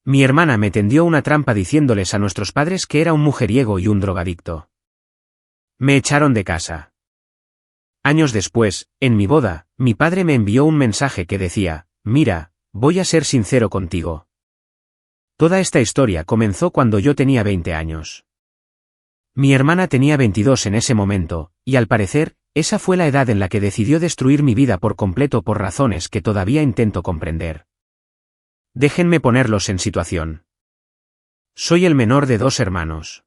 Mi hermana me tendió una trampa diciéndoles a nuestros padres que era un mujeriego y un drogadicto. Me echaron de casa. Años después, en mi boda, mi padre me envió un mensaje que decía: mira, voy a ser sincero contigo. Toda esta historia comenzó cuando yo tenía 20 años. Mi hermana tenía 22 en ese momento, y al parecer, esa fue la edad en la que decidió destruir mi vida por completo por razones que todavía intento comprender. Déjenme ponerlos en situación. Soy el menor de 2 hermanos.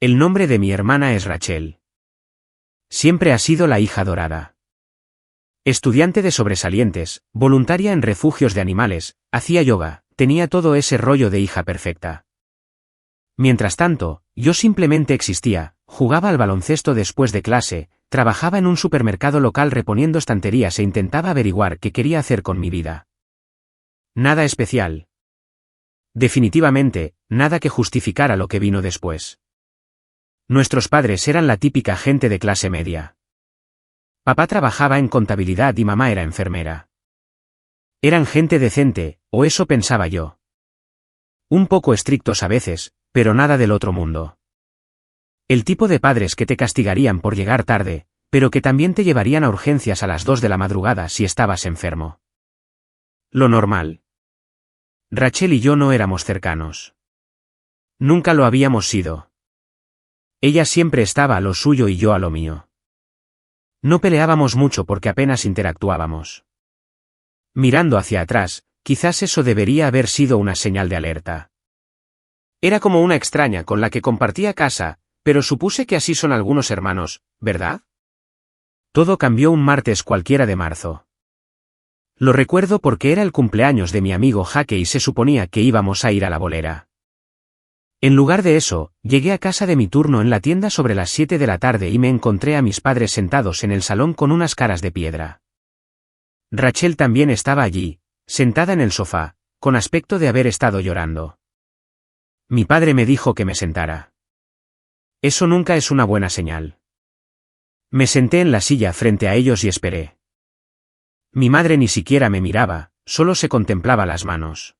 El nombre de mi hermana es Rachel. Siempre ha sido la hija dorada. Estudiante de sobresalientes, voluntaria en refugios de animales, hacía yoga, tenía todo ese rollo de hija perfecta. Mientras tanto, yo simplemente existía, jugaba al baloncesto después de clase, trabajaba en un supermercado local reponiendo estanterías e intentaba averiguar qué quería hacer con mi vida. Nada especial. Definitivamente, nada que justificara lo que vino después. Nuestros padres eran la típica gente de clase media. Papá trabajaba en contabilidad y mamá era enfermera. Eran gente decente, o eso pensaba yo. Un poco estrictos a veces, pero nada del otro mundo. El tipo de padres que te castigarían por llegar tarde, pero que también te llevarían a urgencias a las 2 de la madrugada si estabas enfermo. Lo normal. Rachel y yo no éramos cercanos. Nunca lo habíamos sido. Ella siempre estaba a lo suyo y yo a lo mío. No peleábamos mucho porque apenas interactuábamos. Mirando hacia atrás, quizás eso debería haber sido una señal de alerta. Era como una extraña con la que compartía casa, pero supuse que así son algunos hermanos, ¿verdad? Todo cambió un martes cualquiera de marzo. Lo recuerdo porque era el cumpleaños de mi amigo Jaque y se suponía que íbamos a ir a la bolera. En lugar de eso, llegué a casa de mi turno en la tienda sobre las 7 de la tarde y me encontré a mis padres sentados en el salón con unas caras de piedra. Rachel también estaba allí, sentada en el sofá, con aspecto de haber estado llorando. Mi padre me dijo que me sentara. Eso nunca es una buena señal. Me senté en la silla frente a ellos y esperé. Mi madre ni siquiera me miraba, solo se contemplaba las manos.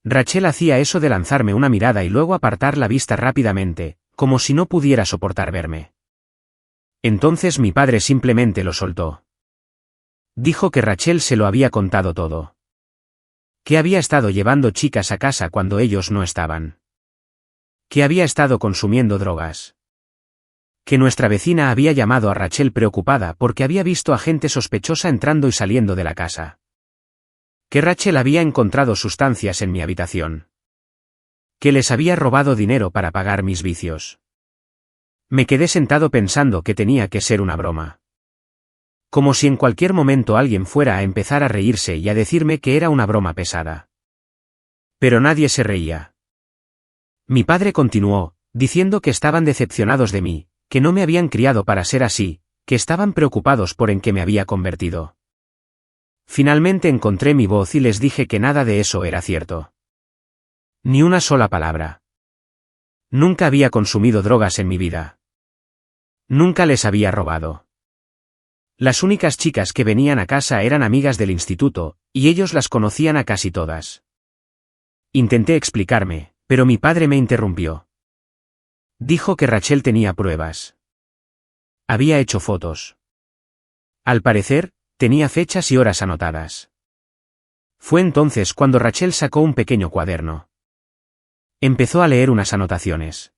Rachel hacía eso de lanzarme una mirada y luego apartar la vista rápidamente, como si no pudiera soportar verme. Entonces mi padre simplemente lo soltó. Dijo que Rachel se lo había contado todo. Que había estado llevando chicas a casa cuando ellos no estaban. Que había estado consumiendo drogas. Que nuestra vecina había llamado a Rachel preocupada porque había visto a gente sospechosa entrando y saliendo de la casa. Que Rachel había encontrado sustancias en mi habitación. Que les había robado dinero para pagar mis vicios. Me quedé sentado pensando que tenía que ser una broma. Como si en cualquier momento alguien fuera a empezar a reírse y a decirme que era una broma pesada. Pero nadie se reía. Mi padre continuó, diciendo que estaban decepcionados de mí, que no me habían criado para ser así, que estaban preocupados por en qué me había convertido. Finalmente encontré mi voz y les dije que nada de eso era cierto. Ni una sola palabra. Nunca había consumido drogas en mi vida. Nunca les había robado. Las únicas chicas que venían a casa eran amigas del instituto, y ellos las conocían a casi todas. Intenté explicarme, pero mi padre me interrumpió. Dijo que Rachel tenía pruebas. Había hecho fotos. Al parecer, tenía fechas y horas anotadas. Fue entonces cuando Rachel sacó un pequeño cuaderno. Empezó a leer unas anotaciones.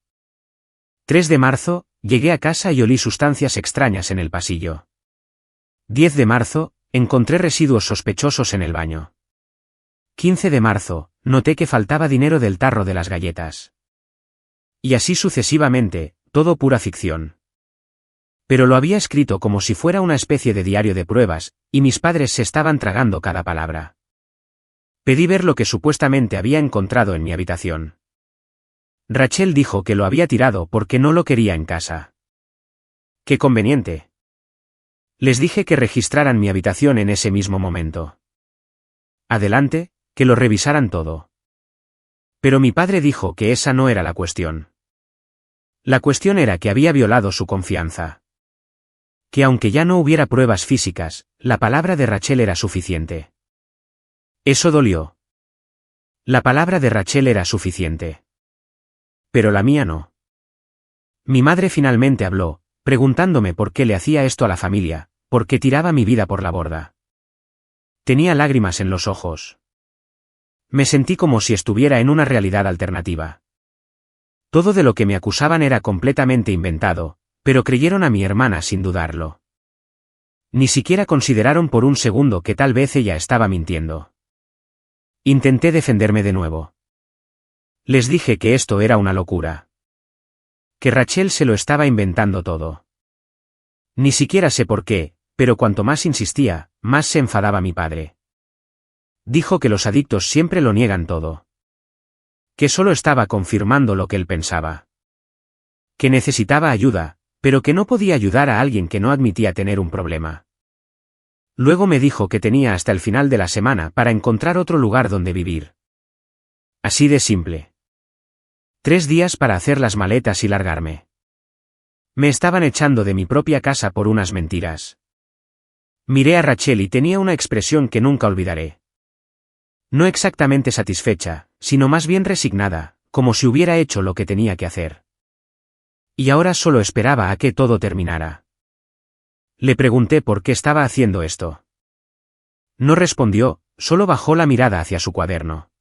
3 de marzo, llegué a casa y olí sustancias extrañas en el pasillo. 10 de marzo, encontré residuos sospechosos en el baño. 15 de marzo, noté que faltaba dinero del tarro de las galletas. Y así sucesivamente, todo pura ficción. Pero lo había escrito como si fuera una especie de diario de pruebas, y mis padres se estaban tragando cada palabra. Pedí ver lo que supuestamente había encontrado en mi habitación. Rachel dijo que lo había tirado porque no lo quería en casa. ¡Qué conveniente! Les dije que registraran mi habitación en ese mismo momento. Adelante, que lo revisaran todo. Pero mi padre dijo que esa no era la cuestión. La cuestión era que había violado su confianza. Que aunque ya no hubiera pruebas físicas, la palabra de Rachel era suficiente. Eso dolió. La palabra de Rachel era suficiente. Pero la mía no. Mi madre finalmente habló, preguntándome por qué le hacía esto a la familia, por qué tiraba mi vida por la borda. Tenía lágrimas en los ojos. Me sentí como si estuviera en una realidad alternativa. Todo de lo que me acusaban era completamente inventado, pero creyeron a mi hermana sin dudarlo. Ni siquiera consideraron por un segundo que tal vez ella estaba mintiendo. Intenté defenderme de nuevo. Les dije que esto era una locura. Que Rachel se lo estaba inventando todo. Ni siquiera sé por qué, pero cuanto más insistía, más se enfadaba mi padre. Dijo que los adictos siempre lo niegan todo. Que solo estaba confirmando lo que él pensaba. Que necesitaba ayuda, pero que no podía ayudar a alguien que no admitía tener un problema. Luego me dijo que tenía hasta el final de la semana para encontrar otro lugar donde vivir. Así de simple. 3 días para hacer las maletas y largarme. Me estaban echando de mi propia casa por unas mentiras. Miré a Rachel y tenía una expresión que nunca olvidaré. No exactamente satisfecha, sino más bien resignada, como si hubiera hecho lo que tenía que hacer. Y ahora solo esperaba a que todo terminara. Le pregunté por qué estaba haciendo esto. No respondió, solo bajó la mirada hacia su cuaderno.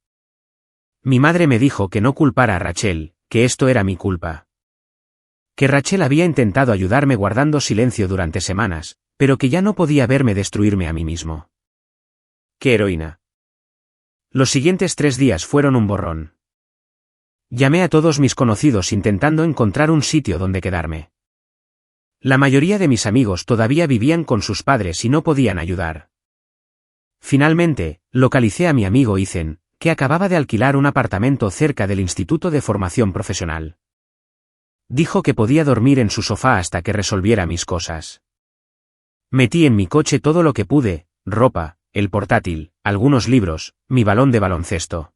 Mi madre me dijo que no culpara a Rachel, que esto era mi culpa. Que Rachel había intentado ayudarme guardando silencio durante semanas, pero que ya no podía verme destruirme a mí mismo. ¡Qué heroína! Los siguientes 3 días fueron un borrón. Llamé a todos mis conocidos intentando encontrar un sitio donde quedarme. La mayoría de mis amigos todavía vivían con sus padres y no podían ayudar. Finalmente, localicé a mi amigo Ethan, que acababa de alquilar un apartamento cerca del Instituto de Formación Profesional. Dijo que podía dormir en su sofá hasta que resolviera mis cosas. Metí en mi coche todo lo que pude, ropa, el portátil, algunos libros, mi balón de baloncesto.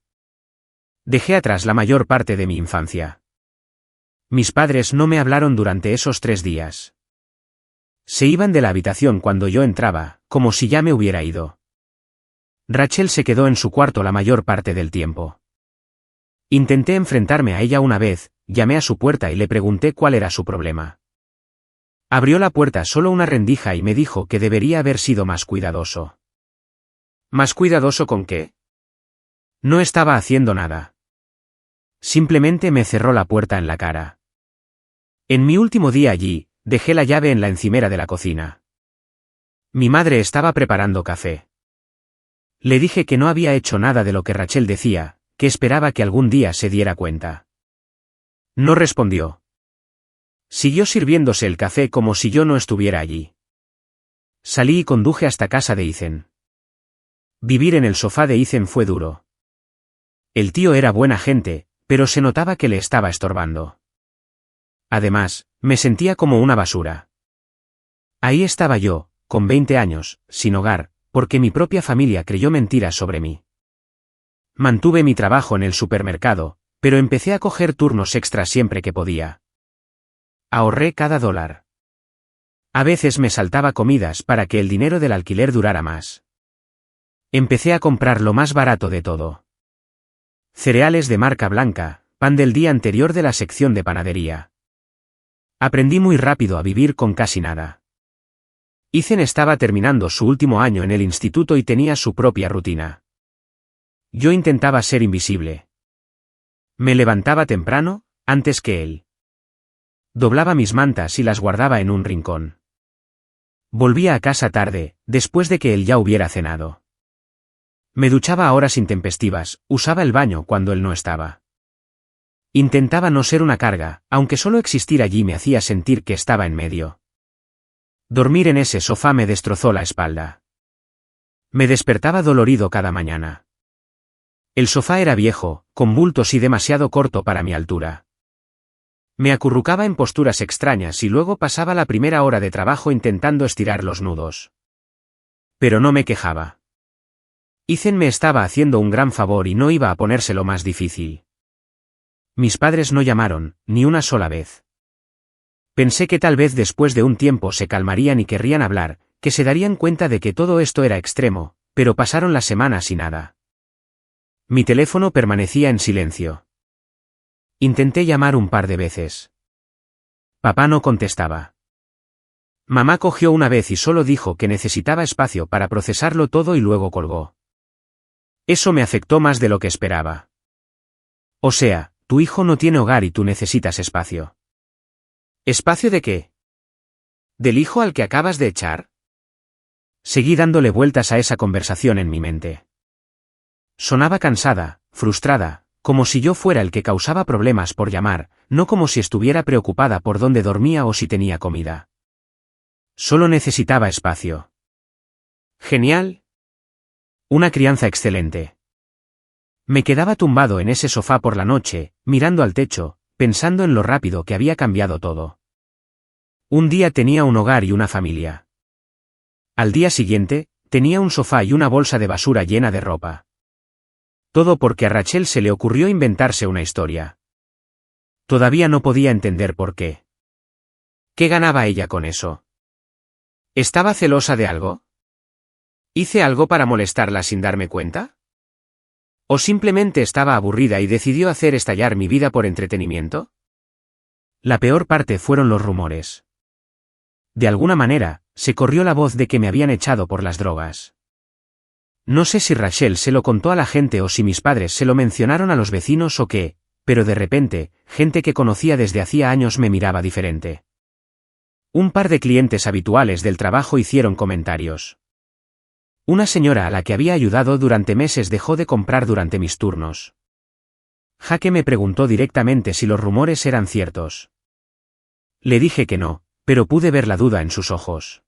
Dejé atrás la mayor parte de mi infancia. Mis padres no me hablaron durante esos 3 días. Se iban de la habitación cuando yo entraba, como si ya me hubiera ido. Rachel se quedó en su cuarto la mayor parte del tiempo. Intenté enfrentarme a ella una vez, llamé a su puerta y le pregunté cuál era su problema. Abrió la puerta solo una rendija y me dijo que debería haber sido más cuidadoso. ¿Más cuidadoso con qué? No estaba haciendo nada. Simplemente me cerró la puerta en la cara. En mi último día allí, dejé la llave en la encimera de la cocina. Mi madre estaba preparando café. Le dije que no había hecho nada de lo que Rachel decía, que esperaba que algún día se diera cuenta. No respondió. Siguió sirviéndose el café como si yo no estuviera allí. Salí y conduje hasta casa de Ethan. Vivir en el sofá de Ethan fue duro. El tío era buena gente, pero se notaba que le estaba estorbando. Además, me sentía como una basura. Ahí estaba yo, con 20 años, sin hogar, porque mi propia familia creyó mentiras sobre mí. Mantuve mi trabajo en el supermercado, pero empecé a coger turnos extras siempre que podía. Ahorré cada dólar. A veces me saltaba comidas para que el dinero del alquiler durara más. Empecé a comprar lo más barato de todo. Cereales de marca blanca, pan del día anterior de la sección de panadería. Aprendí muy rápido a vivir con casi nada. Ethan estaba terminando su último año en el instituto y tenía su propia rutina. Yo intentaba ser invisible. Me levantaba temprano, antes que él. Doblaba mis mantas y las guardaba en un rincón. Volvía a casa tarde, después de que él ya hubiera cenado. Me duchaba a horas intempestivas, usaba el baño cuando él no estaba. Intentaba no ser una carga, aunque solo existir allí me hacía sentir que estaba en medio. Dormir en ese sofá me destrozó la espalda. Me despertaba dolorido cada mañana. El sofá era viejo, con bultos y demasiado corto para mi altura. Me acurrucaba en posturas extrañas y luego pasaba la primera hora de trabajo intentando estirar los nudos. Pero no me quejaba. Ethan me estaba haciendo un gran favor y no iba a ponérselo más difícil. Mis padres no llamaron, ni una sola vez. Pensé que tal vez después de un tiempo se calmarían y querrían hablar, que se darían cuenta de que todo esto era extremo, pero pasaron las semanas y nada. Mi teléfono permanecía en silencio. Intenté llamar un par de veces. Papá no contestaba. Mamá cogió una vez y solo dijo que necesitaba espacio para procesarlo todo y luego colgó. Eso me afectó más de lo que esperaba. O sea, tu hijo no tiene hogar y tú necesitas espacio. ¿Espacio de qué? ¿Del hijo al que acabas de echar? Seguí dándole vueltas a esa conversación en mi mente. Sonaba cansada, frustrada, como si yo fuera el que causaba problemas por llamar, no como si estuviera preocupada por dónde dormía o si tenía comida. Solo necesitaba espacio. Genial. Una crianza excelente. Me quedaba tumbado en ese sofá por la noche, mirando al techo, pensando en lo rápido que había cambiado todo. Un día tenía un hogar y una familia. Al día siguiente, tenía un sofá y una bolsa de basura llena de ropa. Todo porque a Rachel se le ocurrió inventarse una historia. Todavía no podía entender por qué. ¿Qué ganaba ella con eso? ¿Estaba celosa de algo? ¿Hice algo para molestarla sin darme cuenta? ¿O simplemente estaba aburrida y decidió hacer estallar mi vida por entretenimiento? La peor parte fueron los rumores. De alguna manera, se corrió la voz de que me habían echado por las drogas. No sé si Rachel se lo contó a la gente o si mis padres se lo mencionaron a los vecinos o qué, pero de repente, gente que conocía desde hacía años me miraba diferente. Un par de clientes habituales del trabajo hicieron comentarios. Una señora a la que había ayudado durante meses dejó de comprar durante mis turnos. Jaque me preguntó directamente si los rumores eran ciertos. Le dije que no, pero pude ver la duda en sus ojos.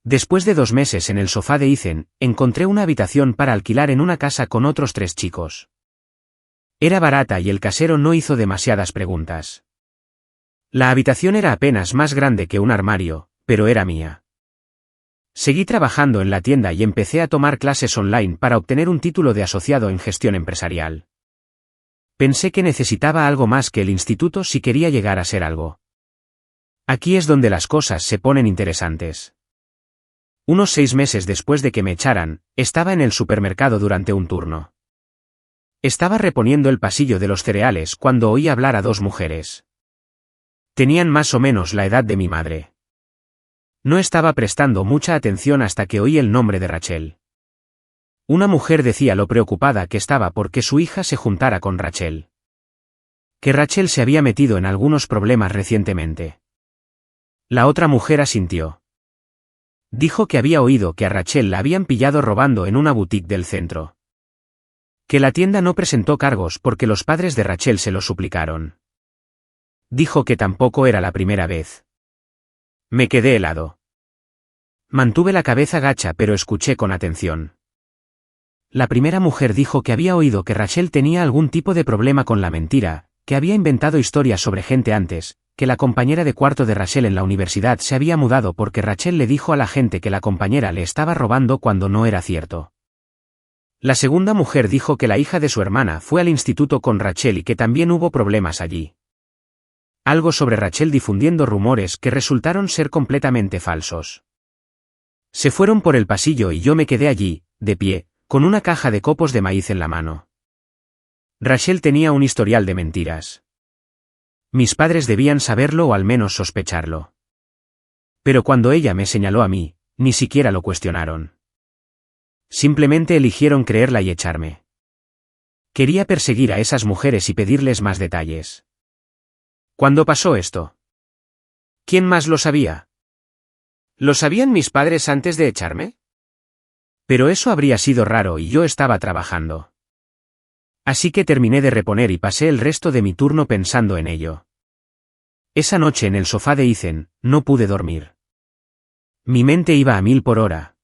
Después de 2 meses en el sofá de Ethan, encontré una habitación para alquilar en una casa con otros 3 chicos. Era barata y el casero no hizo demasiadas preguntas. La habitación era apenas más grande que un armario, pero era mía. Seguí trabajando en la tienda y empecé a tomar clases online para obtener un título de asociado en gestión empresarial. Pensé que necesitaba algo más que el instituto si quería llegar a ser algo. Aquí es donde las cosas se ponen interesantes. Unos 6 meses después de que me echaran, estaba en el supermercado durante un turno. Estaba reponiendo el pasillo de los cereales cuando oí hablar a 2 mujeres. Tenían más o menos la edad de mi madre. No estaba prestando mucha atención hasta que oí el nombre de Rachel. Una mujer decía lo preocupada que estaba porque su hija se juntara con Rachel. Que Rachel se había metido en algunos problemas recientemente. La otra mujer asintió. Dijo que había oído que a Rachel la habían pillado robando en una boutique del centro. Que la tienda no presentó cargos porque los padres de Rachel se lo suplicaron. Dijo que tampoco era la primera vez. Me quedé helado. Mantuve la cabeza gacha pero escuché con atención. La primera mujer dijo que había oído que Rachel tenía algún tipo de problema con la mentira, que había inventado historias sobre gente antes, que la compañera de cuarto de Rachel en la universidad se había mudado porque Rachel le dijo a la gente que la compañera le estaba robando cuando no era cierto. La segunda mujer dijo que la hija de su hermana fue al instituto con Rachel y que también hubo problemas allí. Algo sobre Rachel difundiendo rumores que resultaron ser completamente falsos. Se fueron por el pasillo y yo me quedé allí, de pie, con una caja de copos de maíz en la mano. Rachel tenía un historial de mentiras. Mis padres debían saberlo o al menos sospecharlo. Pero cuando ella me señaló a mí, ni siquiera lo cuestionaron. Simplemente eligieron creerla y echarme. Quería perseguir a esas mujeres y pedirles más detalles. ¿Cuándo pasó esto? ¿Quién más lo sabía? ¿Lo sabían mis padres antes de echarme? Pero eso habría sido raro y yo estaba trabajando. Así que terminé de reponer y pasé el resto de mi turno pensando en ello. Esa noche en el sofá de Ethan, no pude dormir. Mi mente iba a 1000 por hora.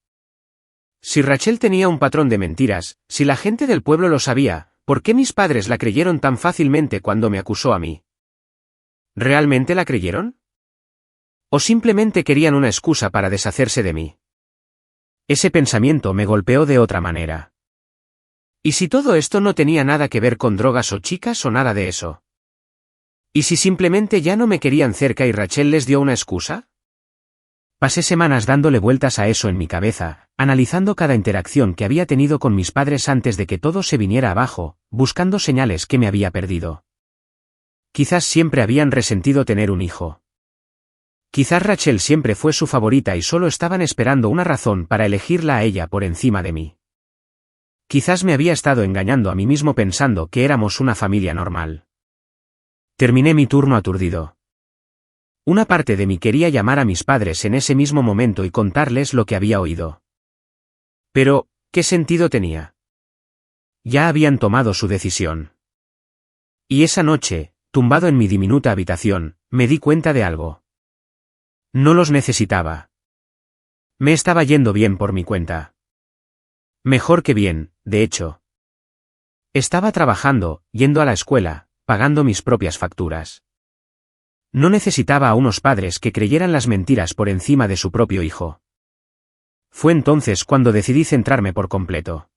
Si Rachel tenía un patrón de mentiras, si la gente del pueblo lo sabía, ¿por qué mis padres la creyeron tan fácilmente cuando me acusó a mí? ¿Realmente la creyeron? ¿O simplemente querían una excusa para deshacerse de mí? Ese pensamiento me golpeó de otra manera. ¿Y si todo esto no tenía nada que ver con drogas o chicas o nada de eso? ¿Y si simplemente ya no me querían cerca y Rachel les dio una excusa? Pasé semanas dándole vueltas a eso en mi cabeza, analizando cada interacción que había tenido con mis padres antes de que todo se viniera abajo, buscando señales que me había perdido. Quizás siempre habían resentido tener un hijo. Quizás Rachel siempre fue su favorita y solo estaban esperando una razón para elegirla a ella por encima de mí. Quizás me había estado engañando a mí mismo pensando que éramos una familia normal. Terminé mi turno aturdido. Una parte de mí quería llamar a mis padres en ese mismo momento y contarles lo que había oído. Pero, ¿qué sentido tenía? Ya habían tomado su decisión. Y esa noche, tumbado en mi diminuta habitación, me di cuenta de algo. No los necesitaba. Me estaba yendo bien por mi cuenta. Mejor que bien, de hecho. Estaba trabajando, yendo a la escuela, pagando mis propias facturas. No necesitaba a unos padres que creyeran las mentiras por encima de su propio hijo. Fue entonces cuando decidí centrarme por completo.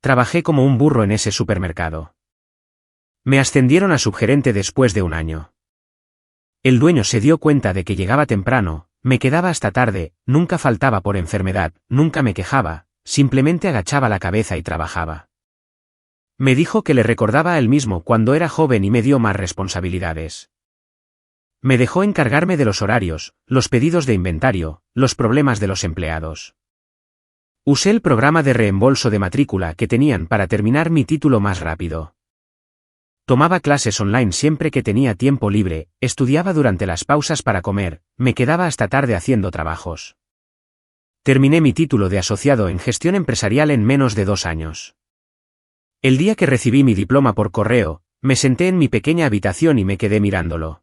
Trabajé como un burro en ese supermercado. Me ascendieron a subgerente después de un año. El dueño se dio cuenta de que llegaba temprano, me quedaba hasta tarde, nunca faltaba por enfermedad, nunca me quejaba, simplemente agachaba la cabeza y trabajaba. Me dijo que le recordaba a él mismo cuando era joven y me dio más responsabilidades. Me dejó encargarme de los horarios, los pedidos de inventario, los problemas de los empleados. Usé el programa de reembolso de matrícula que tenían para terminar mi título más rápido. Tomaba clases online siempre que tenía tiempo libre, estudiaba durante las pausas para comer, me quedaba hasta tarde haciendo trabajos. Terminé mi título de asociado en gestión empresarial en menos de 2 años. El día que recibí mi diploma por correo, me senté en mi pequeña habitación y me quedé mirándolo.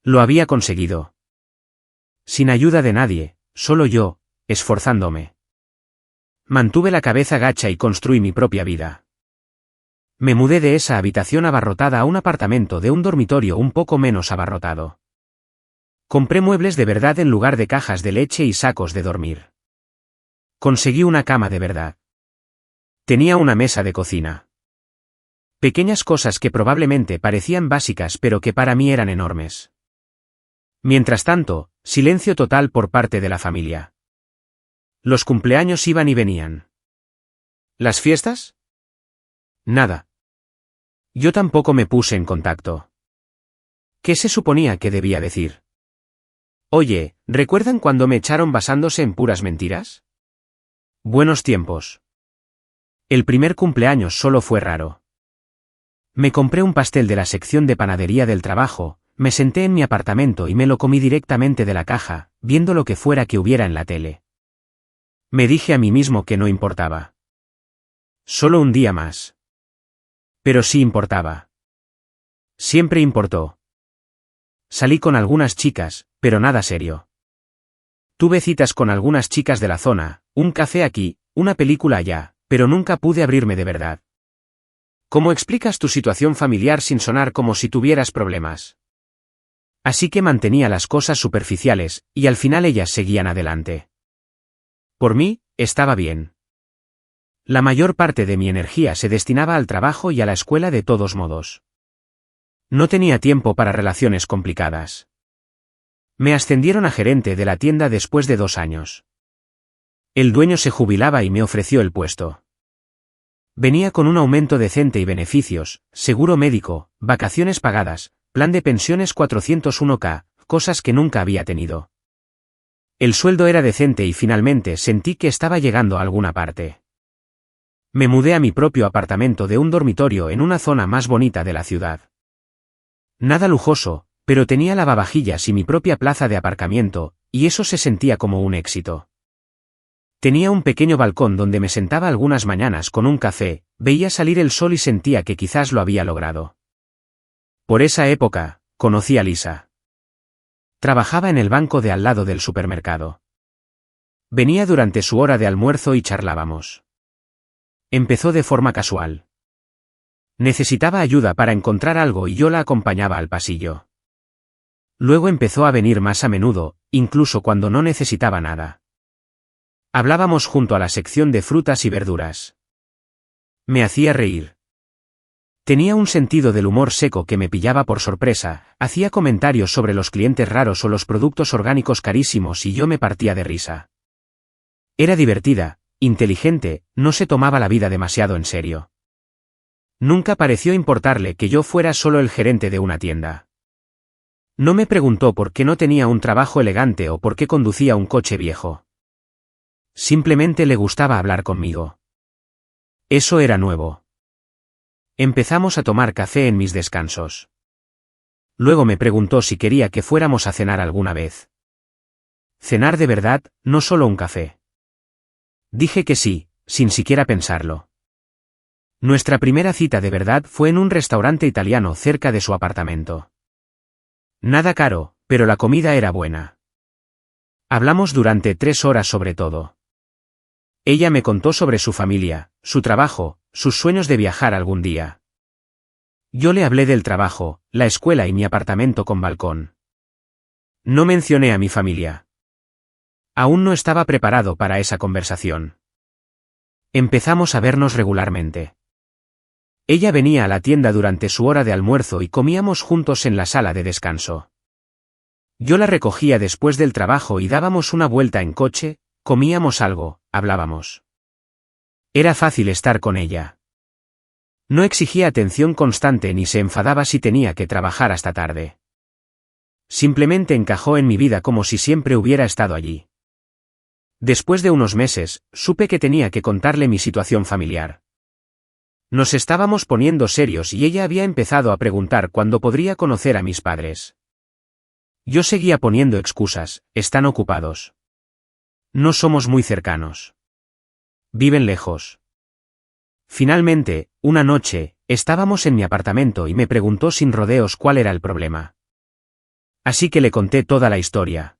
Lo había conseguido. Sin ayuda de nadie, solo yo, esforzándome. Mantuve la cabeza gacha y construí mi propia vida. Me mudé de esa habitación abarrotada a un apartamento de un dormitorio un poco menos abarrotado. Compré muebles de verdad en lugar de cajas de leche y sacos de dormir. Conseguí una cama de verdad. Tenía una mesa de cocina. Pequeñas cosas que probablemente parecían básicas pero que para mí eran enormes. Mientras tanto, silencio total por parte de la familia. Los cumpleaños iban y venían. ¿Las fiestas? Nada. Yo tampoco me puse en contacto. ¿Qué se suponía que debía decir? Oye, ¿recuerdan cuando me echaron basándose en puras mentiras? Buenos tiempos. El primer cumpleaños solo fue raro. Me compré un pastel de la sección de panadería del trabajo, me senté en mi apartamento y me lo comí directamente de la caja, viendo lo que fuera que hubiera en la tele. Me dije a mí mismo que no importaba. Solo un día más. Pero sí importaba. Siempre importó. Salí con algunas chicas, pero nada serio. Tuve citas con algunas chicas de la zona, un café aquí, una película allá, pero nunca pude abrirme de verdad. ¿Cómo explicas tu situación familiar sin sonar como si tuvieras problemas? Así que mantenía las cosas superficiales, y al final ellas seguían adelante. Por mí, estaba bien. La mayor parte de mi energía se destinaba al trabajo y a la escuela de todos modos. No tenía tiempo para relaciones complicadas. Me ascendieron a gerente de la tienda después de 2 años. El dueño se jubilaba y me ofreció el puesto. Venía con un aumento decente y beneficios, seguro médico, vacaciones pagadas, plan de pensiones 401k, cosas que nunca había tenido. El sueldo era decente y finalmente sentí que estaba llegando a alguna parte. Me mudé a mi propio apartamento de un dormitorio en una zona más bonita de la ciudad. Nada lujoso, pero tenía lavavajillas y mi propia plaza de aparcamiento, y eso se sentía como un éxito. Tenía un pequeño balcón donde me sentaba algunas mañanas con un café, veía salir el sol y sentía que quizás lo había logrado. Por esa época, conocí a Lisa. Trabajaba en el banco de al lado del supermercado. Venía durante su hora de almuerzo y charlábamos. Empezó de forma casual. Necesitaba ayuda para encontrar algo y yo la acompañaba al pasillo. Luego empezó a venir más a menudo, incluso cuando no necesitaba nada. Hablábamos junto a la sección de frutas y verduras. Me hacía reír. Tenía un sentido del humor seco que me pillaba por sorpresa, hacía comentarios sobre los clientes raros o los productos orgánicos carísimos y yo me partía de risa. Era divertida, inteligente, no se tomaba la vida demasiado en serio. Nunca pareció importarle que yo fuera solo el gerente de una tienda. No me preguntó por qué no tenía un trabajo elegante o por qué conducía un coche viejo. Simplemente le gustaba hablar conmigo. Eso era nuevo. Empezamos a tomar café en mis descansos. Luego me preguntó si quería que fuéramos a cenar alguna vez. Cenar de verdad, no solo un café. Dije que sí, sin siquiera pensarlo. Nuestra primera cita de verdad fue en un restaurante italiano cerca de su apartamento. Nada caro, pero la comida era buena. Hablamos durante 3 horas sobre todo. Ella me contó sobre su familia, su trabajo, sus sueños de viajar algún día. Yo le hablé del trabajo, la escuela y mi apartamento con balcón. No mencioné a mi familia. Aún no estaba preparado para esa conversación. Empezamos a vernos regularmente. Ella venía a la tienda durante su hora de almuerzo y comíamos juntos en la sala de descanso. Yo la recogía después del trabajo y dábamos una vuelta en coche, comíamos algo, hablábamos. Era fácil estar con ella. No exigía atención constante ni se enfadaba si tenía que trabajar hasta tarde. Simplemente encajó en mi vida como si siempre hubiera estado allí. Después de unos meses, supe que tenía que contarle mi situación familiar. Nos estábamos poniendo serios y ella había empezado a preguntar cuándo podría conocer a mis padres. Yo seguía poniendo excusas, están ocupados. No somos muy cercanos. Viven lejos. Finalmente, una noche, estábamos en mi apartamento y me preguntó sin rodeos cuál era el problema. Así que le conté toda la historia.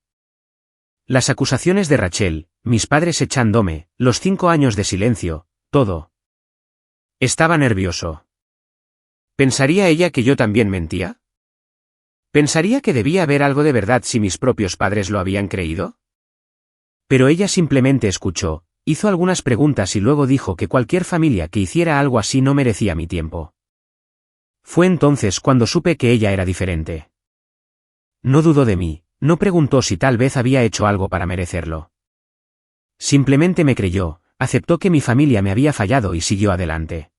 Las acusaciones de Rachel, mis padres echándome, los 5 años de silencio, todo. Estaba nervioso. ¿Pensaría ella que yo también mentía? ¿Pensaría que debía haber algo de verdad si mis propios padres lo habían creído? Pero ella simplemente escuchó, hizo algunas preguntas y luego dijo que cualquier familia que hiciera algo así no merecía mi tiempo. Fue entonces cuando supe que ella era diferente. No dudó de mí, no preguntó si tal vez había hecho algo para merecerlo. Simplemente me creyó, aceptó que mi familia me había fallado y siguió adelante.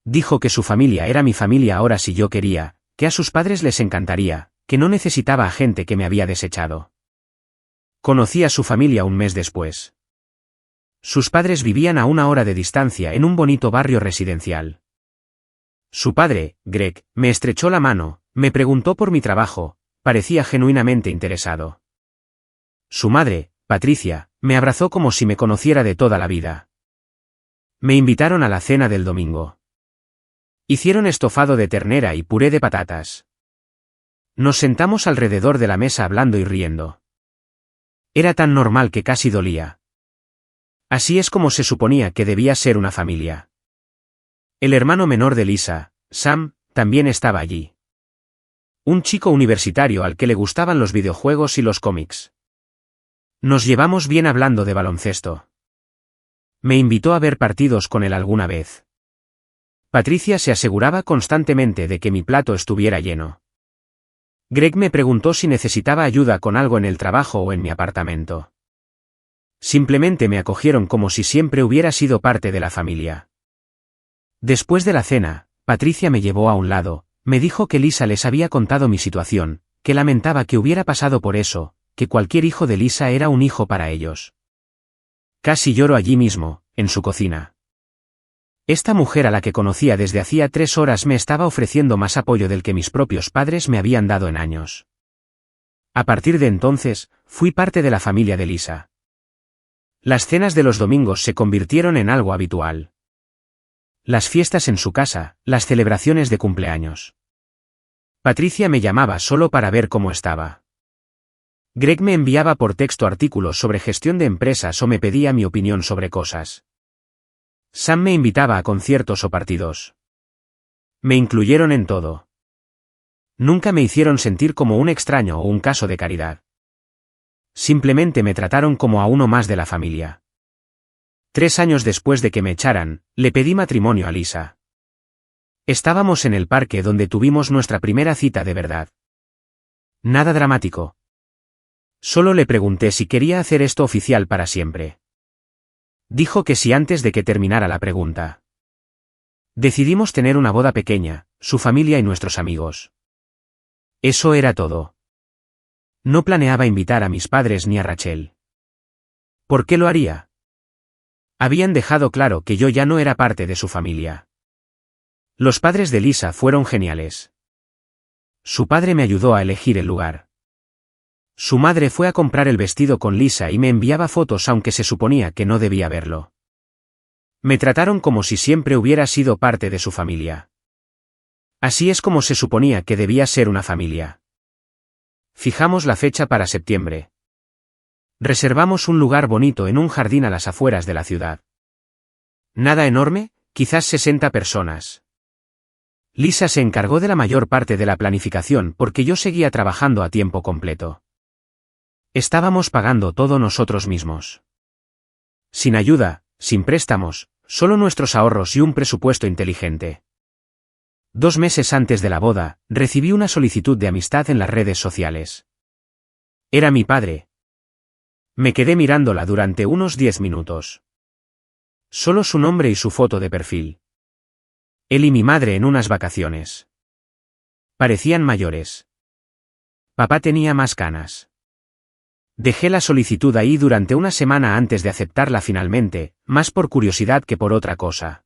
Dijo que su familia era mi familia ahora si yo quería, que a sus padres les encantaría, que no necesitaba a gente que me había desechado. Conocí a su familia un mes después. Sus padres vivían a 1 hora de distancia en un bonito barrio residencial. Su padre, Greg, me estrechó la mano, me preguntó por mi trabajo, parecía genuinamente interesado. Su madre, Patricia, me abrazó como si me conociera de toda la vida. Me invitaron a la cena del domingo. Hicieron estofado de ternera y puré de patatas. Nos sentamos alrededor de la mesa hablando y riendo. Era tan normal que casi dolía. Así es como se suponía que debía ser una familia. El hermano menor de Lisa, Sam, también estaba allí. Un chico universitario al que le gustaban los videojuegos y los cómics. Nos llevamos bien hablando de baloncesto. Me invitó a ver partidos con él alguna vez. Patricia se aseguraba constantemente de que mi plato estuviera lleno. Greg me preguntó si necesitaba ayuda con algo en el trabajo o en mi apartamento. Simplemente me acogieron como si siempre hubiera sido parte de la familia. Después de la cena, Patricia me llevó a un lado, me dijo que Lisa les había contado mi situación, que lamentaba que hubiera pasado por eso, que cualquier hijo de Lisa era un hijo para ellos. Casi lloro allí mismo, en su cocina. Esta mujer a la que conocía desde hacía 3 horas me estaba ofreciendo más apoyo del que mis propios padres me habían dado en años. A partir de entonces, fui parte de la familia de Lisa. Las cenas de los domingos se convirtieron en algo habitual. Las fiestas en su casa, las celebraciones de cumpleaños. Patricia me llamaba solo para ver cómo estaba. Greg me enviaba por texto artículos sobre gestión de empresas o me pedía mi opinión sobre cosas. Sam me invitaba a conciertos o partidos. Me incluyeron en todo. Nunca me hicieron sentir como un extraño o un caso de caridad. Simplemente me trataron como a uno más de la familia. 3 años después de que me echaran, le pedí matrimonio a Lisa. Estábamos en el parque donde tuvimos nuestra primera cita de verdad. Nada dramático. Solo le pregunté si quería hacer esto oficial para siempre. Dijo que sí antes de que terminara la pregunta. Decidimos tener una boda pequeña, su familia y nuestros amigos. Eso era todo. No planeaba invitar a mis padres ni a Rachel. ¿Por qué lo haría? Habían dejado claro que yo ya no era parte de su familia. Los padres de Lisa fueron geniales. Su padre me ayudó a elegir el lugar. Su madre fue a comprar el vestido con Lisa y me enviaba fotos aunque se suponía que no debía verlo. Me trataron como si siempre hubiera sido parte de su familia. Así es como se suponía que debía ser una familia. Fijamos la fecha para septiembre. Reservamos un lugar bonito en un jardín a las afueras de la ciudad. Nada enorme, quizás 60 personas. Lisa se encargó de la mayor parte de la planificación porque yo seguía trabajando a tiempo completo. Estábamos pagando todo nosotros mismos. Sin ayuda, sin préstamos, solo nuestros ahorros y un presupuesto inteligente. 2 meses antes de la boda, recibí una solicitud de amistad en las redes sociales. Era mi padre. Me quedé mirándola durante unos 10 minutos. Solo su nombre y su foto de perfil. Él y mi madre en unas vacaciones. Parecían mayores. Papá tenía más canas. Dejé la solicitud ahí durante una semana antes de aceptarla finalmente, más por curiosidad que por otra cosa.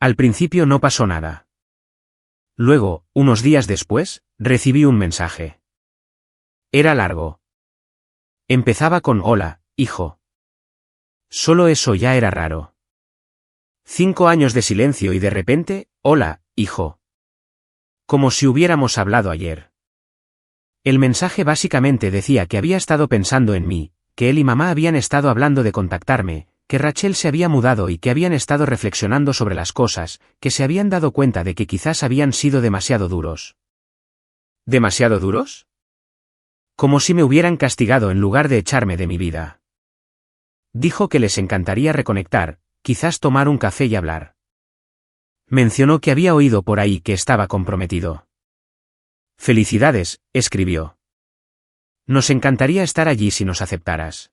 Al principio no pasó nada. Luego, unos días después, recibí un mensaje. Era largo. Empezaba con hola, hijo. Solo eso ya era raro. 5 años de silencio y de repente, hola, hijo. Como si hubiéramos hablado ayer. El mensaje básicamente decía que había estado pensando en mí, que él y mamá habían estado hablando de contactarme, que Rachel se había mudado y que habían estado reflexionando sobre las cosas, que se habían dado cuenta de que quizás habían sido demasiado duros. ¿Demasiado duros? Como si me hubieran castigado en lugar de echarme de mi vida. Dijo que les encantaría reconectar, quizás tomar un café y hablar. Mencionó que había oído por ahí que estaba comprometido. Felicidades, escribió. Nos encantaría estar allí si nos aceptaras.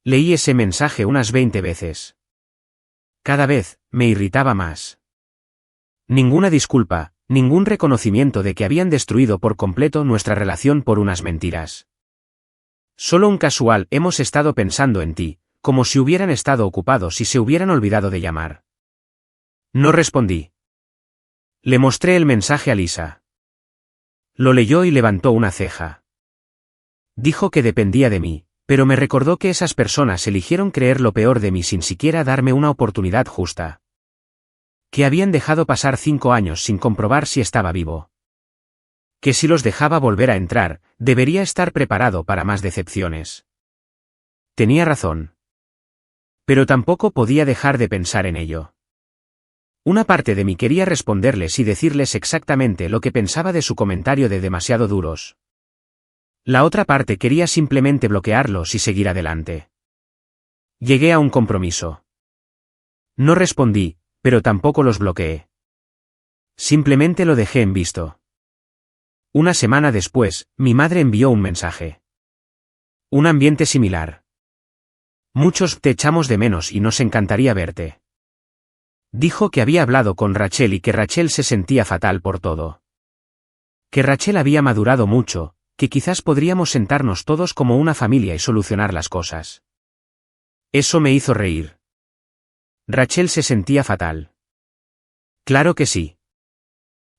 Leí ese mensaje unas 20 veces. Cada vez, me irritaba más. Ninguna disculpa, ningún reconocimiento de que habían destruido por completo nuestra relación por unas mentiras. Solo un casual hemos estado pensando en ti, como si hubieran estado ocupados y se hubieran olvidado de llamar. No respondí. Le mostré el mensaje a Lisa. Lo leyó y levantó una ceja. Dijo que dependía de mí, pero me recordó que esas personas eligieron creer lo peor de mí sin siquiera darme una oportunidad justa. Que habían dejado pasar 5 años sin comprobar si estaba vivo. Que si los dejaba volver a entrar, debería estar preparado para más decepciones. Tenía razón. Pero tampoco podía dejar de pensar en ello. Una parte de mí quería responderles y decirles exactamente lo que pensaba de su comentario de demasiado duros. La otra parte quería simplemente bloquearlos y seguir adelante. Llegué a un compromiso. No respondí, pero tampoco los bloqueé. Simplemente lo dejé en visto. Una semana después, mi madre envió un mensaje. Un ambiente similar. Muchos te echamos de menos y nos encantaría verte. Dijo que había hablado con Rachel y que Rachel se sentía fatal por todo. Que Rachel había madurado mucho, que quizás podríamos sentarnos todos como una familia y solucionar las cosas. Eso me hizo reír. Rachel se sentía fatal. Claro que sí.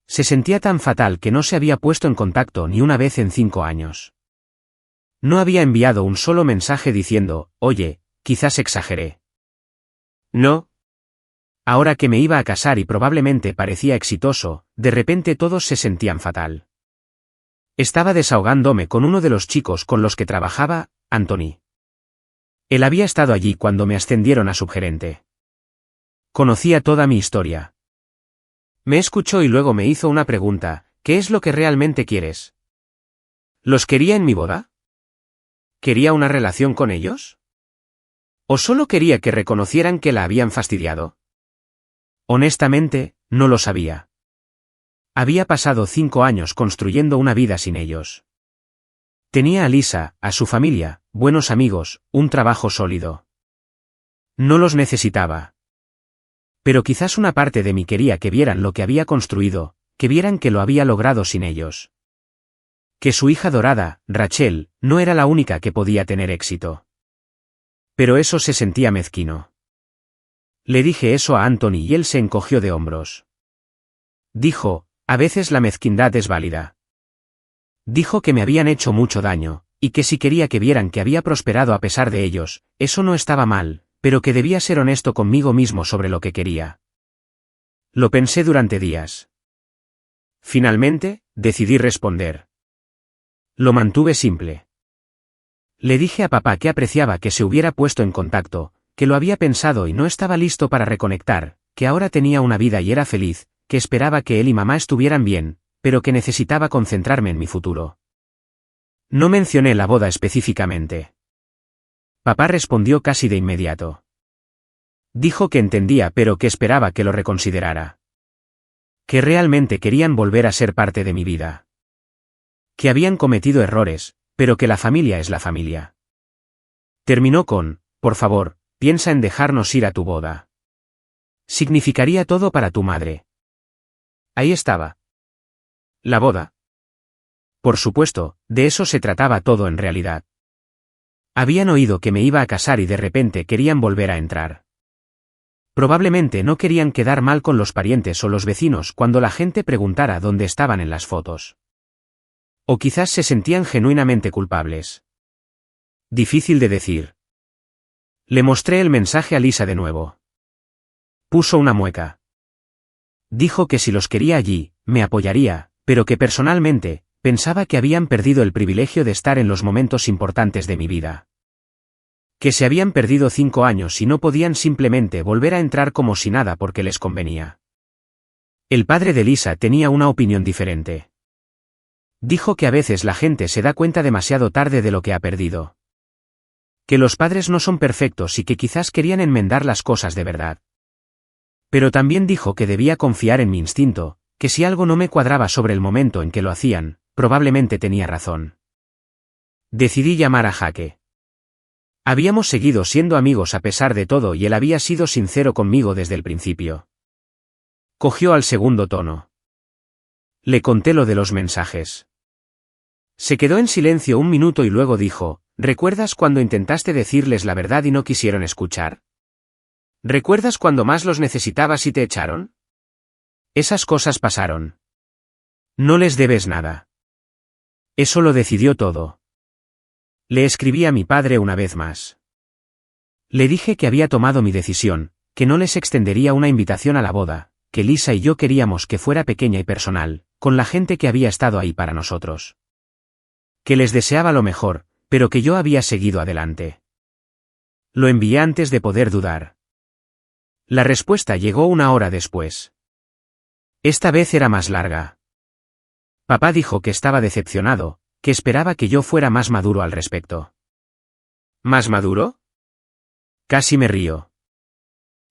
Se sentía tan fatal que no se había puesto en contacto ni una vez en 5 años. No había enviado un solo mensaje diciendo, oye, quizás exageré. No. Ahora que me iba a casar y probablemente parecía exitoso, de repente todos se sentían fatal. Estaba desahogándome con uno de los chicos con los que trabajaba, Anthony. Él había estado allí cuando me ascendieron a subgerente. Conocía toda mi historia. Me escuchó y luego me hizo una pregunta, ¿qué es lo que realmente quieres? ¿Los quería en mi boda? ¿Quería una relación con ellos? ¿O solo quería que reconocieran que la habían fastidiado? Honestamente, No lo sabía. Había pasado 5 años construyendo una vida sin ellos. Tenía a Lisa, a su familia, buenos amigos, un trabajo sólido. No los necesitaba. Pero quizás una parte de mí quería que vieran lo que había construido, que vieran que lo había logrado sin ellos. Que su hija dorada, Rachel, no era la única que podía tener éxito. Pero eso se sentía mezquino. Le dije eso a Anthony y él se encogió de hombros. Dijo, a veces la mezquindad es válida. Dijo que me habían hecho mucho daño, y que si quería que vieran que había prosperado a pesar de ellos, eso no estaba mal, pero que debía ser honesto conmigo mismo sobre lo que quería. Lo pensé durante días. Finalmente, decidí responder. Lo mantuve simple. Le dije a papá que apreciaba que se hubiera puesto en contacto, que lo había pensado y no estaba listo para reconectar, que ahora tenía una vida y era feliz, que esperaba que él y mamá estuvieran bien, pero que necesitaba concentrarme en mi futuro. No mencioné la boda específicamente. Papá respondió casi de inmediato. Dijo que entendía pero que esperaba que lo reconsiderara. Que realmente querían volver a ser parte de mi vida. Que habían cometido errores, pero que la familia es la familia. Terminó con, por favor, piensa en dejarnos ir a tu boda. Significaría todo para tu madre. Ahí estaba. La boda. Por supuesto, de eso se trataba todo en realidad. Habían oído que me iba a casar y de repente querían volver a entrar. Probablemente no querían quedar mal con los parientes o los vecinos cuando la gente preguntara dónde estaban en las fotos. O quizás se sentían genuinamente culpables. Difícil de decir. Le mostré el mensaje a Lisa de nuevo. Puso una mueca. Dijo que si los quería allí, me apoyaría, pero que personalmente, pensaba que habían perdido el privilegio de estar en los momentos importantes de mi vida. Que se habían perdido 5 años y no podían simplemente volver a entrar como si nada porque les convenía. El padre de Lisa tenía una opinión diferente. Dijo que a veces la gente se da cuenta demasiado tarde de lo que ha perdido. Que los padres no son perfectos y que quizás querían enmendar las cosas de verdad. Pero también dijo que debía confiar en mi instinto, que si algo no me cuadraba sobre el momento en que lo hacían, probablemente tenía razón. Decidí llamar a Jake. Habíamos seguido siendo amigos a pesar de todo y él había sido sincero conmigo desde el principio. Cogió al segundo tono. Le conté lo de los mensajes. Se quedó en silencio un minuto y luego dijo, ¿recuerdas cuando intentaste decirles la verdad y no quisieron escuchar? ¿Recuerdas cuando más los necesitabas y te echaron? Esas cosas pasaron. No les debes nada. Eso lo decidió todo. Le escribí a mi padre una vez más. Le dije que había tomado mi decisión, que no les extendería una invitación a la boda, que Lisa y yo queríamos que fuera pequeña y personal, con la gente que había estado ahí para nosotros. Que les deseaba lo mejor, pero que yo había seguido adelante. Lo envié antes de poder dudar. La respuesta llegó 1 hora después. Esta vez era más larga. Papá dijo que estaba decepcionado, que esperaba que yo fuera más maduro al respecto. ¿Más maduro? Casi me río.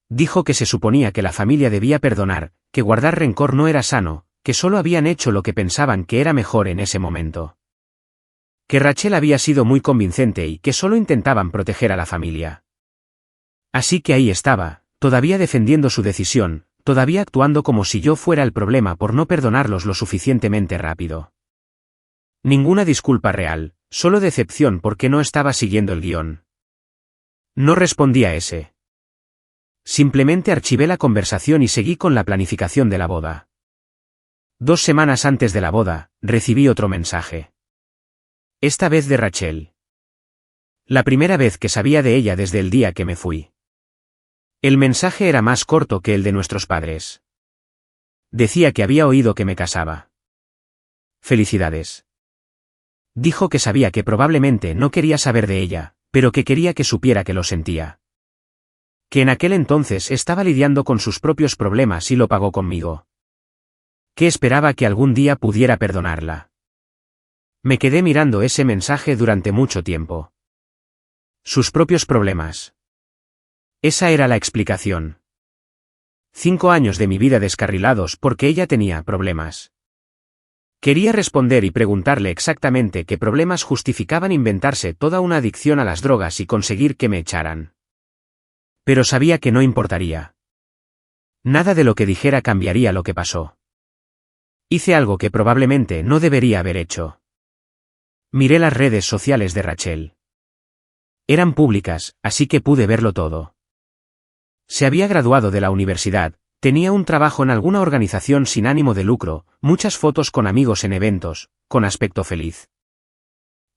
Dijo que se suponía que la familia debía perdonar, que guardar rencor no era sano, que solo habían hecho lo que pensaban que era mejor en ese momento. Que Rachel había sido muy convincente y que solo intentaban proteger a la familia. Así que ahí estaba, todavía defendiendo su decisión, todavía actuando como si yo fuera el problema por no perdonarlos lo suficientemente rápido. Ninguna disculpa real, solo decepción porque no estaba siguiendo el guión. No respondí a ese. Simplemente archivé la conversación y seguí con la planificación de la boda. 2 semanas antes de la boda, recibí otro mensaje. Esta vez de Rachel. La primera vez que sabía de ella desde el día que me fui. El mensaje era más corto que el de nuestros padres. Decía que había oído que me casaba. Felicidades. Dijo que sabía que probablemente no quería saber de ella, pero que quería que supiera que lo sentía. Que en aquel entonces estaba lidiando con sus propios problemas y lo pagó conmigo. Que esperaba que algún día pudiera perdonarla. Me quedé mirando ese mensaje durante mucho tiempo. Sus propios problemas. Esa era la explicación. 5 años de mi vida descarrilados porque ella tenía problemas. Quería responder y preguntarle exactamente qué problemas justificaban inventarse toda una adicción a las drogas y conseguir que me echaran. Pero sabía que no importaría. Nada de lo que dijera cambiaría lo que pasó. Hice algo que probablemente no debería haber hecho. Miré las redes sociales de Rachel. Eran públicas, así que pude verlo todo. Se había graduado de la universidad, tenía un trabajo en alguna organización sin ánimo de lucro, muchas fotos con amigos en eventos, con aspecto feliz.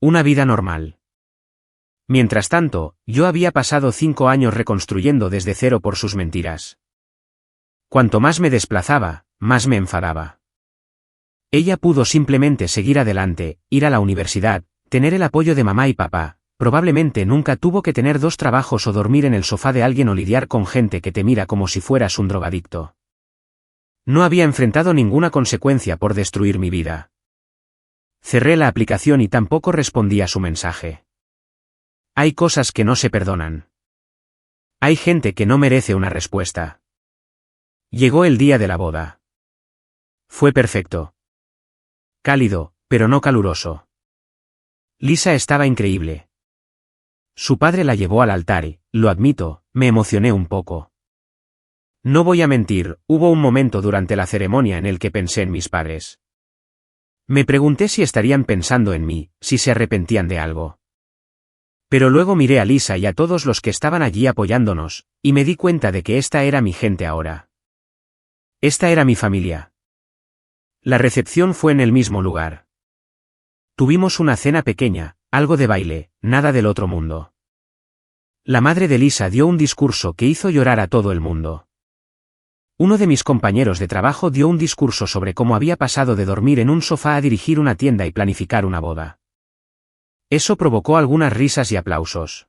Una vida normal. Mientras tanto, yo había pasado 5 años reconstruyendo desde cero por sus mentiras. Cuanto más me desplazaba, más me enfadaba. Ella pudo simplemente seguir adelante, ir a la universidad, tener el apoyo de mamá y papá, probablemente nunca tuvo que tener 2 trabajos o dormir en el sofá de alguien o lidiar con gente que te mira como si fueras un drogadicto. No había enfrentado ninguna consecuencia por destruir mi vida. Cerré la aplicación y tampoco respondí a su mensaje. Hay cosas que no se perdonan. Hay gente que no merece una respuesta. Llegó el día de la boda. Fue perfecto. Cálido, pero no caluroso. Lisa estaba increíble. Su padre la llevó al altar y, lo admito, me emocioné un poco. No voy a mentir, hubo un momento durante la ceremonia en el que pensé en mis padres. Me pregunté si estarían pensando en mí, si se arrepentían de algo. Pero luego miré a Lisa y a todos los que estaban allí apoyándonos, y me di cuenta de que esta era mi gente ahora. Esta era mi familia. La recepción fue en el mismo lugar. Tuvimos una cena pequeña, algo de baile, nada del otro mundo. La madre de Lisa dio un discurso que hizo llorar a todo el mundo. Uno de mis compañeros de trabajo dio un discurso sobre cómo había pasado de dormir en un sofá a dirigir una tienda y planificar una boda. Eso provocó algunas risas y aplausos.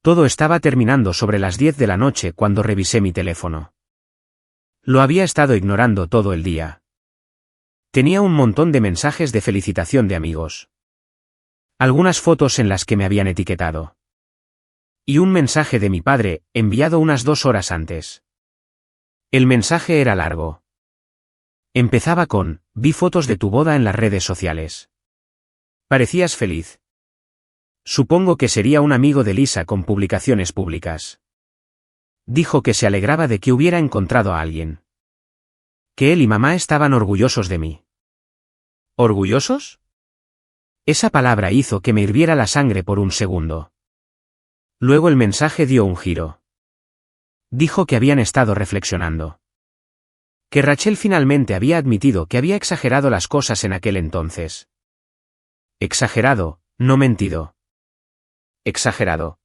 Todo estaba terminando sobre las 10 de la noche cuando revisé mi teléfono. Lo había estado ignorando todo el día. Tenía un montón de mensajes de felicitación de amigos. Algunas fotos en las que me habían etiquetado. Y un mensaje de mi padre, enviado unas 2 horas antes. El mensaje era largo. Empezaba con: vi fotos de tu boda en las redes sociales. Parecías feliz. Supongo que sería un amigo de Lisa con publicaciones públicas. Dijo que se alegraba de que hubiera encontrado a alguien. Que él y mamá estaban orgullosos de mí. ¿Orgullosos? Esa palabra hizo que me hirviera la sangre por un segundo. Luego el mensaje dio un giro. Dijo que habían estado reflexionando. Que Rachel finalmente había admitido que había exagerado las cosas en aquel entonces. Exagerado, no mentido. Exagerado.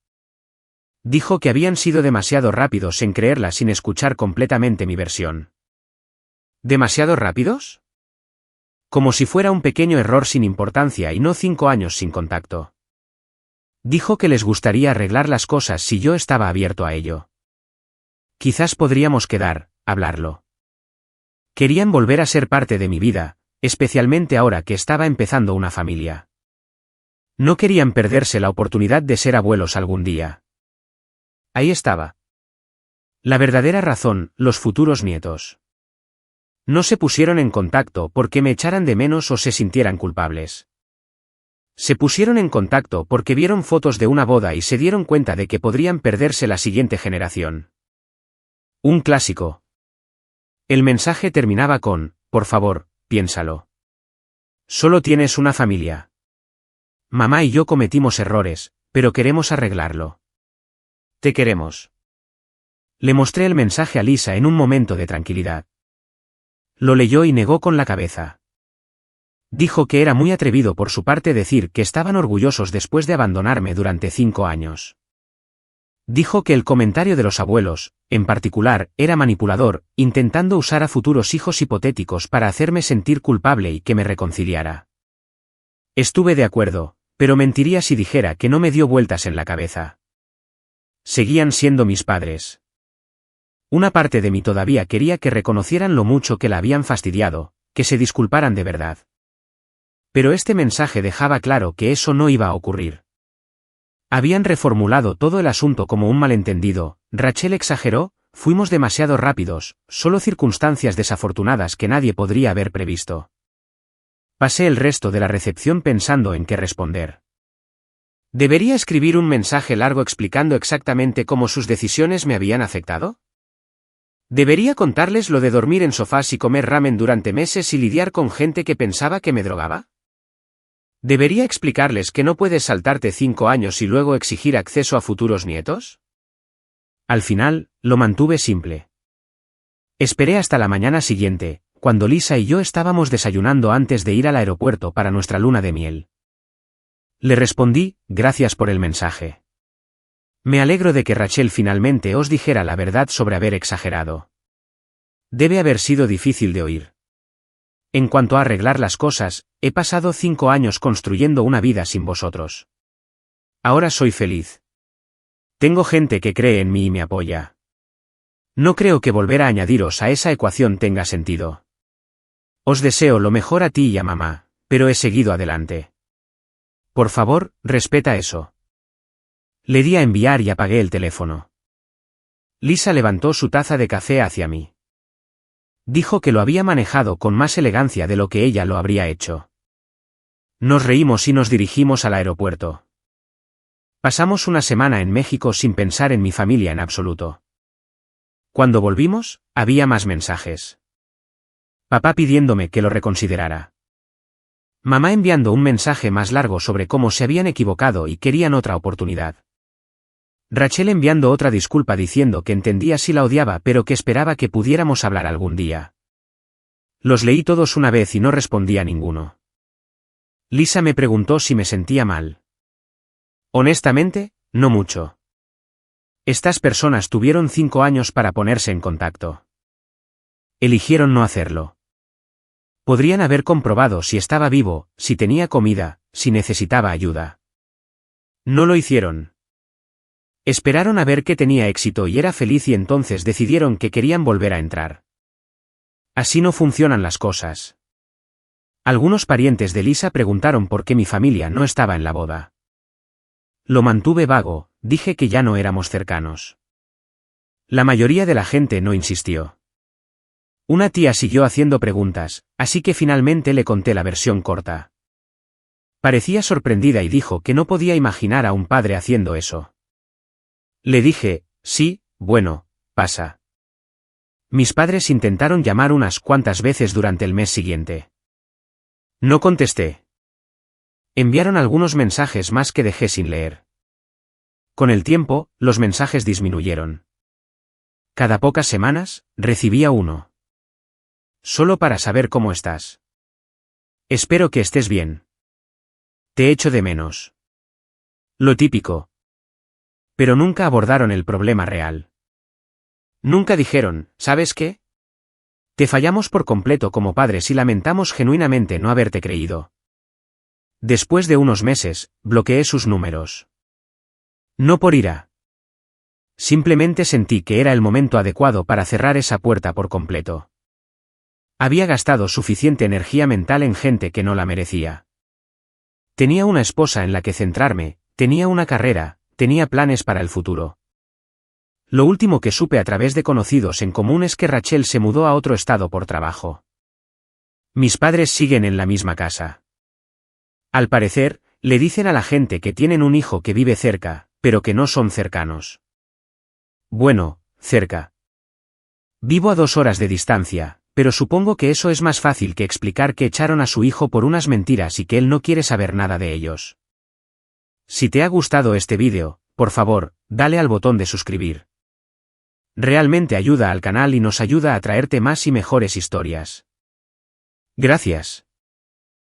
Dijo que habían sido demasiado rápidos en creerla sin escuchar completamente mi versión. ¿Demasiado rápidos? Como si fuera un pequeño error sin importancia y no 5 años sin contacto. Dijo que les gustaría arreglar las cosas si yo estaba abierto a ello. Quizás podríamos hablarlo. Querían volver a ser parte de mi vida, especialmente ahora que estaba empezando una familia. No querían perderse la oportunidad de ser abuelos algún día. Ahí estaba. La verdadera razón, los futuros nietos. No se pusieron en contacto porque me echaran de menos o se sintieran culpables. Se pusieron en contacto porque vieron fotos de una boda y se dieron cuenta de que podrían perderse la siguiente generación. Un clásico. El mensaje terminaba con: por favor, piénsalo. Solo tienes una familia. Mamá y yo cometimos errores, pero queremos arreglarlo. Te queremos. Le mostré el mensaje a Lisa en un momento de tranquilidad. Lo leyó y negó con la cabeza. Dijo que era muy atrevido por su parte decir que estaban orgullosos después de abandonarme durante 5 años. Dijo que el comentario de los abuelos, en particular, era manipulador, intentando usar a futuros hijos hipotéticos para hacerme sentir culpable y que me reconciliara. Estuve de acuerdo, pero mentiría si dijera que no me dio vueltas en la cabeza. Seguían siendo mis padres. Una parte de mí todavía quería que reconocieran lo mucho que la habían fastidiado, que se disculparan de verdad. Pero este mensaje dejaba claro que eso no iba a ocurrir. Habían reformulado todo el asunto como un malentendido: Rachel exageró, fuimos demasiado rápidos, solo circunstancias desafortunadas que nadie podría haber previsto. Pasé el resto de la recepción pensando en qué responder. ¿Debería escribir un mensaje largo explicando exactamente cómo sus decisiones me habían afectado? ¿Debería contarles lo de dormir en sofás y comer ramen durante meses y lidiar con gente que pensaba que me drogaba? ¿Debería explicarles que no puedes saltarte 5 años y luego exigir acceso a futuros nietos? Al final, lo mantuve simple. Esperé hasta la mañana siguiente, cuando Lisa y yo estábamos desayunando antes de ir al aeropuerto para nuestra luna de miel. Le respondí, gracias por el mensaje. Me alegro de que Rachel finalmente os dijera la verdad sobre haber exagerado. Debe haber sido difícil de oír. En cuanto a arreglar las cosas, he pasado 5 años construyendo una vida sin vosotros. Ahora soy feliz. Tengo gente que cree en mí y me apoya. No creo que volver a añadiros a esa ecuación tenga sentido. Os deseo lo mejor a ti y a mamá, pero he seguido adelante. Por favor, respeta eso. Le di a enviar y apagué el teléfono. Lisa levantó su taza de café hacia mí. Dijo que lo había manejado con más elegancia de lo que ella lo habría hecho. Nos reímos y nos dirigimos al aeropuerto. Pasamos una semana en México sin pensar en mi familia en absoluto. Cuando volvimos, había más mensajes. Papá pidiéndome que lo reconsiderara. Mamá enviando un mensaje más largo sobre cómo se habían equivocado y querían otra oportunidad. Rachel enviando otra disculpa diciendo que entendía si la odiaba pero que esperaba que pudiéramos hablar algún día. Los leí todos una vez y no respondí a ninguno. Lisa me preguntó si me sentía mal. Honestamente, no mucho. Estas personas tuvieron 5 años para ponerse en contacto. Eligieron no hacerlo. Podrían haber comprobado si estaba vivo, si tenía comida, si necesitaba ayuda. No lo hicieron. Esperaron a ver que tenía éxito y era feliz y entonces decidieron que querían volver a entrar. Así no funcionan las cosas. Algunos parientes de Lisa preguntaron por qué mi familia no estaba en la boda. Lo mantuve vago, dije que ya no éramos cercanos. La mayoría de la gente no insistió. Una tía siguió haciendo preguntas, así que finalmente le conté la versión corta. Parecía sorprendida y dijo que no podía imaginar a un padre haciendo eso. Le dije, sí, bueno, pasa. Mis padres intentaron llamar unas cuantas veces durante el mes siguiente. No contesté. Enviaron algunos mensajes más que dejé sin leer. Con el tiempo, los mensajes disminuyeron. Cada pocas semanas, recibía uno. Solo para saber cómo estás. Espero que estés bien. Te echo de menos. Lo típico. Pero nunca abordaron el problema real. Nunca dijeron, ¿sabes qué? Te fallamos por completo como padres y lamentamos genuinamente no haberte creído. Después de unos meses, bloqueé sus números. No por ira. Simplemente sentí que era el momento adecuado para cerrar esa puerta por completo. Había gastado suficiente energía mental en gente que no la merecía. Tenía una esposa en la que centrarme, tenía una carrera, tenía planes para el futuro. Lo último que supe a través de conocidos en común es que Rachel se mudó a otro estado por trabajo. Mis padres siguen en la misma casa. Al parecer, le dicen a la gente que tienen un hijo que vive cerca, pero que no son cercanos. Bueno, cerca. Vivo a 2 horas de distancia, pero supongo que eso es más fácil que explicar que echaron a su hijo por unas mentiras y que él no quiere saber nada de ellos. Si te ha gustado este vídeo, por favor, dale al botón de suscribir. Realmente ayuda al canal y nos ayuda a traerte más y mejores historias. Gracias.